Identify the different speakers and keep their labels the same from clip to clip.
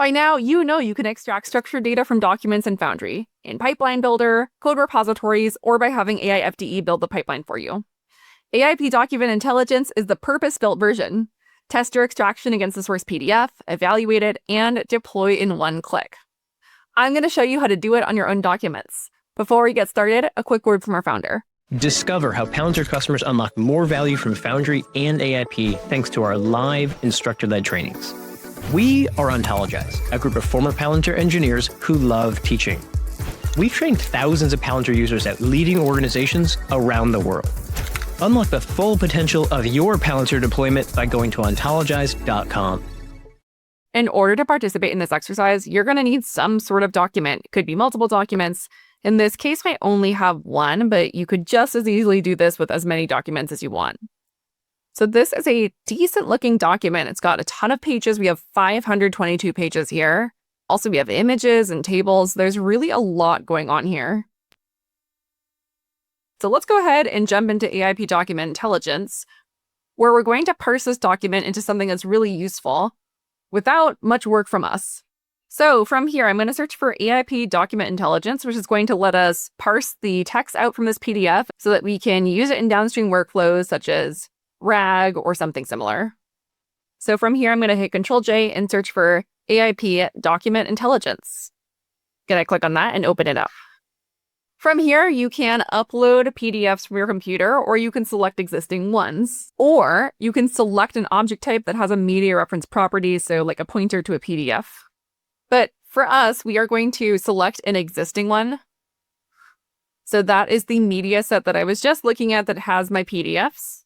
Speaker 1: By now, you know you can extract structured data from documents in Foundry, in Pipeline Builder, code repositories, or by having AIFDE build the pipeline for you. AIP Document Intelligence is the purpose-built version. Test your extraction against the source PDF, evaluate it, and deploy in one click. I'm going to show you how to do it on your own documents. Before we get started, a quick word from our founder.
Speaker 2: Discover how Palantir customers unlock more value from Foundry and AIP thanks to our live instructor-led trainings. We are Ontologize, a group of former Palantir engineers who love teaching. We've trained thousands of Palantir users at leading organizations around the world. Unlock the full potential of your Palantir deployment by going to ontologize.com.
Speaker 1: In order to participate in this exercise, you're going to need some sort of document. It could be multiple documents. In this case, I only have one, but you could just as easily do this with as many documents as you want. So this is a decent looking document. It's got a ton of pages. We have 522 pages here. Also, we have images and tables. There's really a lot going on here. So let's go ahead and jump into AIP Document Intelligence, where we're going to parse this document into something that's really useful without much work from us. So from here, I'm going to search for AIP Document Intelligence, which is going to let us parse the text out from this PDF so that we can use it in downstream workflows such as RAG or something similar. So from here, I'm going to hit Control-J and search for AIP Document Intelligence. Going to click on that and open it up. From here, you can upload PDFs from your computer, or you can select existing ones, or you can select an object type that has a media reference property, so like a pointer to a PDF. But for us, we are going to select an existing one. So that is the media set that I was just looking at that has my PDFs.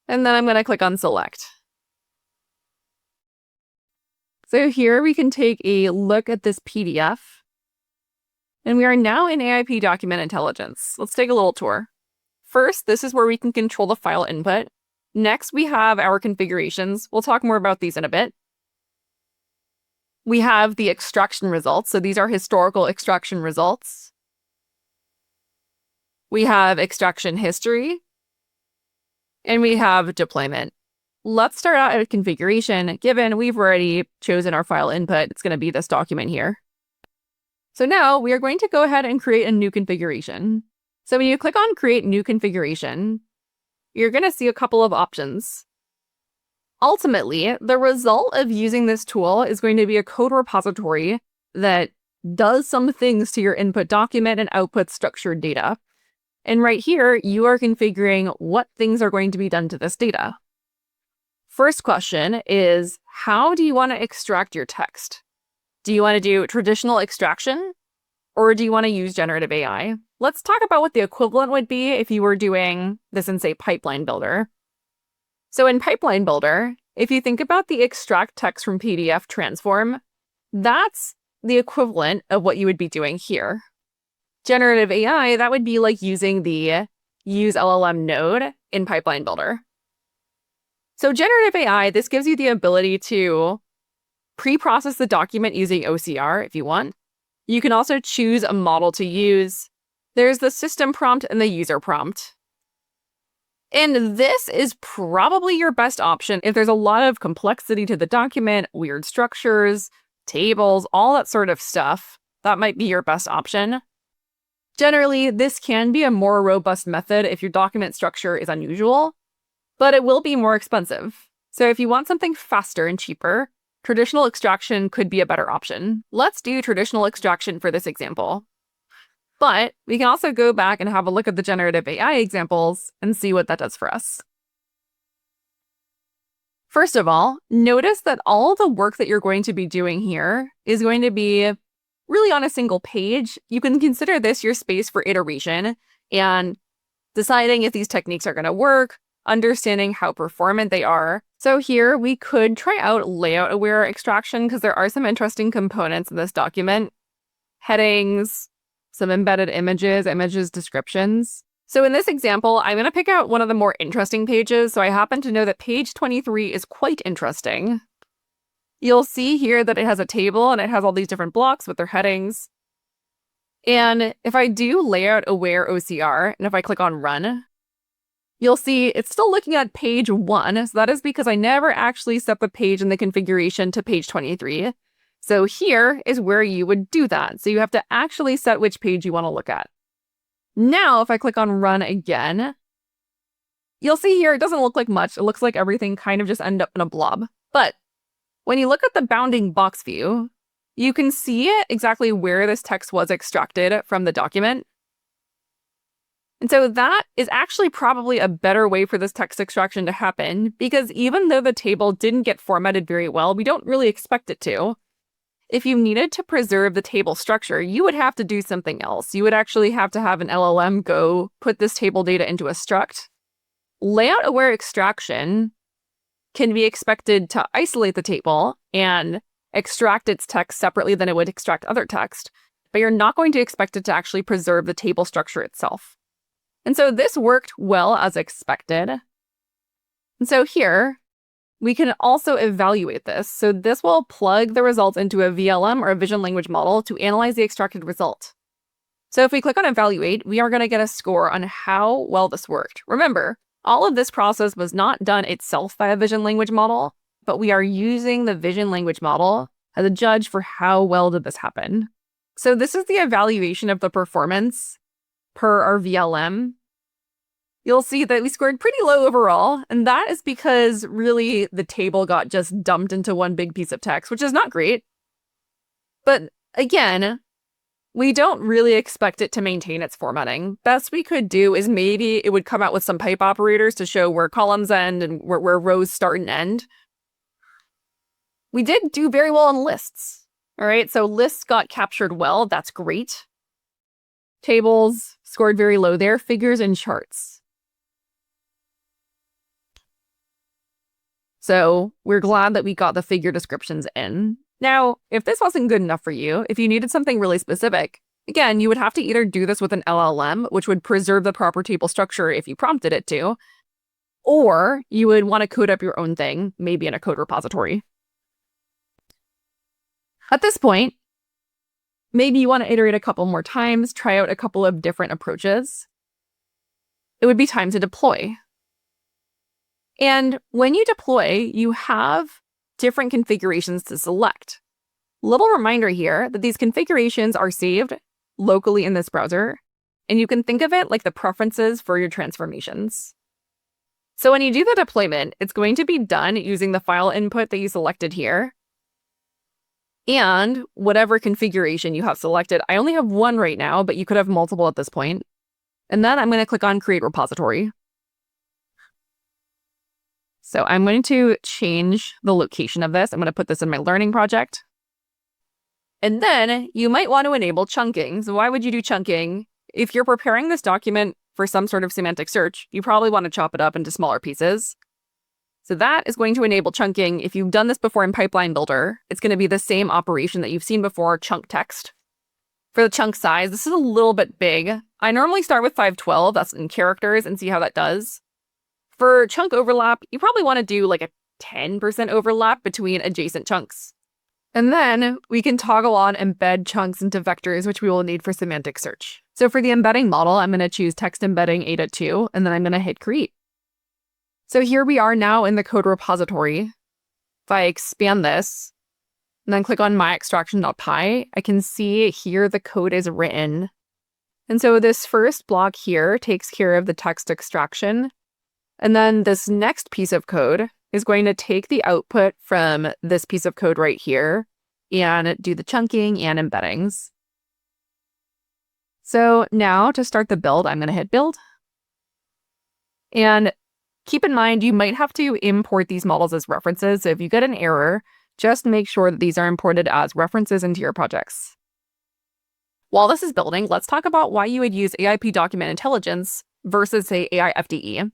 Speaker 1: And then I'm going to click on Select. So here we can take a look at this PDF. And we are now in AIP Document Intelligence. Let's take a little tour. First, this is where we can control the file input. Next, we have our configurations. We'll talk more about these in a bit. We have the extraction results. So these are historical extraction results. We have extraction history. And we have deployment. Let's start out at configuration. Given we've already chosen our file input, it's going to be this document here. So now we are going to go ahead and create a new configuration. So when you click on Create New Configuration, you're going to see a couple of options. Ultimately, the result of using this tool is going to be a code repository that does some things to your input document and outputs structured data. And right here, you are configuring what things are going to be done to this data. First question is, how do you want to extract your text? Do you want to do traditional extraction, or do you want to use generative AI? Let's talk about what the equivalent would be if you were doing this in, say, Pipeline Builder. So in Pipeline Builder, if you think about the extract text from PDF transform, that's the equivalent of what you would be doing here. Generative AI, that would be like using the Use LLM node in Pipeline Builder. So generative AI, this gives you the ability to pre-process the document using OCR if you want. You can also choose a model to use. There's the system prompt and the user prompt. And this is probably your best option if there's a lot of complexity to the document, weird structures, tables, all that sort of stuff. That might be your best option. Generally, this can be a more robust method if your document structure is unusual, but it will be more expensive. So if you want something faster and cheaper, traditional extraction could be a better option. Let's do traditional extraction for this example. But we can also go back and have a look at the generative AI examples and see what that does for us. First of all, notice that all the work that you're going to be doing here is going to be really on a single page. You can consider this your space for iteration and deciding if these techniques are going to work, understanding how performant they are. So here we could try out layout-aware extraction because there are some interesting components in this document. Headings, some embedded images descriptions. So in this example, I'm going to pick out one of the more interesting pages. So I happen to know that page 23 is quite interesting. You'll see here that it has a table and it has all these different blocks with their headings. And if I do layout aware OCR, and if I click on run, you'll see it's still looking at page 1. So that is because I never actually set the page in the configuration to page 23. So here is where you would do that. So you have to actually set which page you want to look at. Now, if I click on run again, you'll see here it doesn't look like much. It looks like everything kind of just ended up in a blob. But when you look at the bounding box view, you can see exactly where this text was extracted from the document. And so that is actually probably a better way for this text extraction to happen, because even though the table didn't get formatted very well, we don't really expect it to. If you needed to preserve the table structure, you would have to do something else. You would actually have to have an LLM go put this table data into a struct. Layout-aware extraction can be expected to isolate the table and extract its text separately than it would extract other text, but you're not going to expect it to actually preserve the table structure itself. And so this worked well as expected. And so here, we can also evaluate this. So this will plug the results into a VLM or a vision language model to analyze the extracted result. So if we click on evaluate, we are going to get a score on how well this worked. Remember, all of this process was not done itself by a vision language model, but we are using the vision language model as a judge for how well did this happen. So this is the evaluation of the performance per our VLM. You'll see that we scored pretty low overall, and that is because really the table got just dumped into one big piece of text, which is not great. But again, we don't really expect it to maintain its formatting. Best we could do is maybe it would come out with some pipe operators to show where columns end and where rows start and end. We did do very well on lists. All right, so lists got captured well. That's great. Tables scored very low there. Figures and charts. So we're glad that we got the figure descriptions in. Now, if this wasn't good enough for you, if you needed something really specific, again, you would have to either do this with an LLM, which would preserve the proper table structure if you prompted it to, or you would want to code up your own thing, maybe in a code repository. At this point, maybe you want to iterate a couple more times, try out a couple of different approaches. It would be time to deploy. And when you deploy, you have different configurations to select. Little reminder here that these configurations are saved locally in this browser, and you can think of it like the preferences for your transformations. So when you do the deployment, it's going to be done using the file input that you selected here, and whatever configuration you have selected. I only have one right now, but you could have multiple at this point. And then I'm going to click on Create Repository. So I'm going to change the location of this. I'm going to put this in my learning project. And then you might want to enable chunking. So why would you do chunking? If you're preparing this document for some sort of semantic search, you probably want to chop it up into smaller pieces. So that is going to enable chunking. If you've done this before in Pipeline Builder, it's going to be the same operation that you've seen before, chunk text. For the chunk size, this is a little bit big. I normally start with 512, that's in characters, and see how that does. For chunk overlap, you probably want to do like a 10% overlap between adjacent chunks. And then we can toggle on embed chunks into vectors, which we will need for semantic search. So for the embedding model, I'm going to choose text embedding 8.2, and then I'm going to hit create. So here we are now in the code repository. If I expand this and then click on myextraction.py, I can see here the code is written. And so this first block here takes care of the text extraction. And then this next piece of code is going to take the output from this piece of code right here and do the chunking and embeddings. So now to start the build, I'm going to hit build. And keep in mind, you might have to import these models as references. So if you get an error, just make sure that these are imported as references into your projects. While this is building, let's talk about why you would use AIP Document Intelligence versus, say, AI FDE.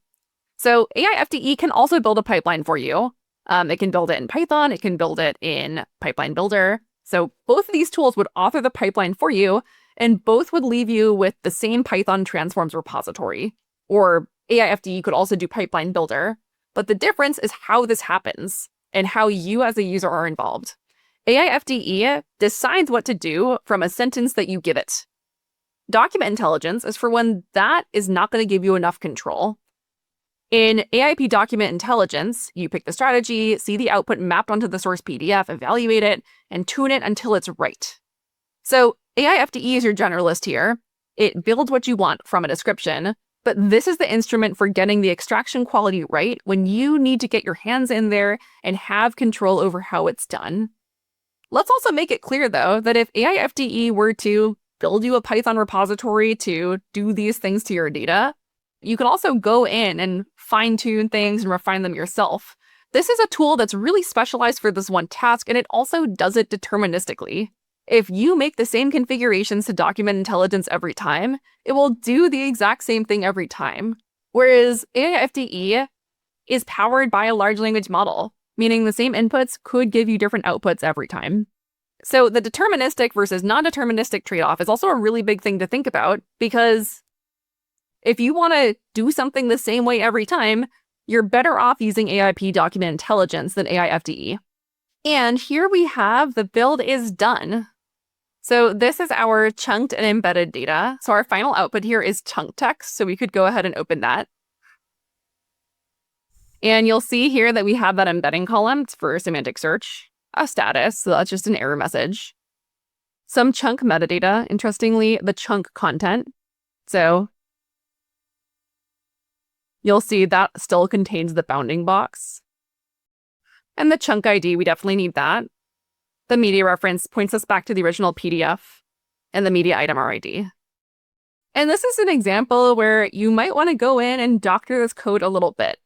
Speaker 1: So AI FDE can also build a pipeline for you. It can build it in Python. It can build it in Pipeline Builder. So both of these tools would author the pipeline for you, and both would leave you with the same Python transforms repository. Or AI FDE could also do Pipeline Builder. But the difference is how this happens and how you as a user are involved. AI FDE decides what to do from a sentence that you give it. Document Intelligence is for when that is not going to give you enough control. In AIP document intelligence, you pick the strategy, see the output mapped onto the source PDF, evaluate it, and tune it until it's right. So AI FDE is your generalist here. It builds what you want from a description, but this is the instrument for getting the extraction quality right when you need to get your hands in there and have control over how it's done. Let's also make it clear, though, that if AI FDE were to build you a Python repository to do these things to your data, you can also go in and fine-tune things and refine them yourself. This is a tool that's really specialized for this one task, and it also does it deterministically. If you make the same configurations to document intelligence every time, it will do the exact same thing every time. Whereas AI FDE is powered by a large language model, meaning the same inputs could give you different outputs every time. So the deterministic versus non-deterministic trade-off is also a really big thing to think about, because if you want to do something the same way every time, you're better off using AIP document intelligence than AI FDE. And here we have the build is done. So this is our chunked and embedded data. So our final output here is chunk text. So we could go ahead and open that. And you'll see here that we have that embedding column for semantic search, a status, so that's just an error message. Some chunk metadata, interestingly, the chunk content. So you'll see that still contains the bounding box. And the chunk ID, we definitely need that. The media reference points us back to the original PDF, and the media item RID. And this is an example where you might want to go in and doctor this code a little bit.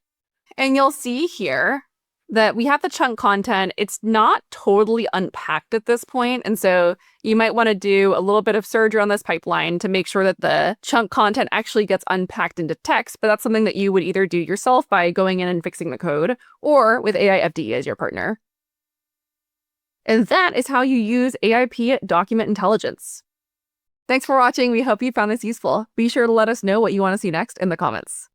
Speaker 1: And you'll see here that we have the chunk content. It's not totally unpacked at this point, and so you might want to do a little bit of surgery on this pipeline to make sure that the chunk content actually gets unpacked into text, but that's something that you would either do yourself by going in and fixing the code, or with AI FDE as your partner. And that is how you use AIP document intelligence. Thanks for watching. We hope you found this useful. Be sure to let us know what you want to see next in the comments.